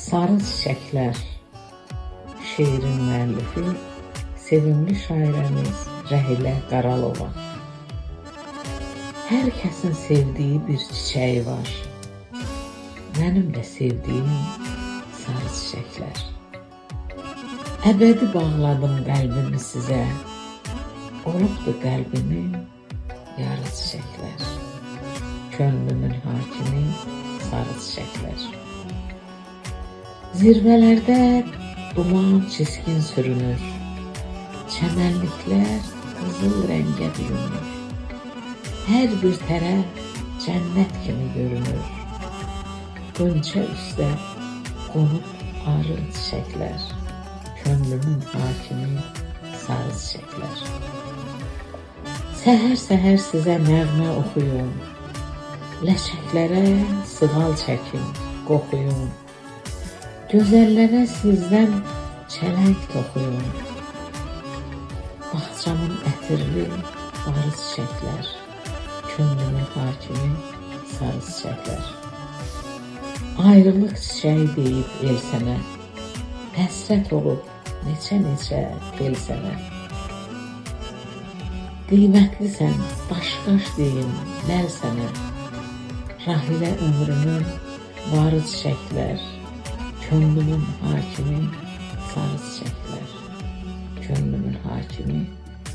Sarı Çiçekler şiirin müəllifi sevimli şairəmiz Rəhilə Qaralova. Hər kəsin sevdiyi bir çiçəyi var. Mənim də sevdiyim sarı çiçəklər. Əbədi bağladım qəlbimi sizə. Olubdu qəlbimin yarı çiçəklər. Könlümün hakimi sarı çiçəklər. Zirvələrdə duman çiskin sürünür. Çəmənliklər qızıl rəngə bürünür. Hər bir tərəf cənnət kimi görünür. Qönçə üstə qonub arı çiçəklər. Könlümün hakimi sarı çiçəklər. Səhər-səhər sizə nəğmə oxuyun. Ləçəklərə sığal çəkin, qoxuyun. Gözəllərə sizdən çələng toxuyun. Bağçamın ətirli barı çiçəklər. Könlümün hakimi sarı çiçəklər. Ayrılıq çiçəyi deyib el sənə. Həsrət olub neçə tel sənə. Qiymətlisən daş-qaş deyim ləl sənə. Rahilə ömrümün varı çiçəklər. Könlümün hakimi sarı çiçəklər. Könlümün hakimi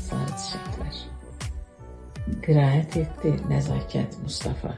sarı çiçəklər. Qiraət etdi Nəzakət Mustafa.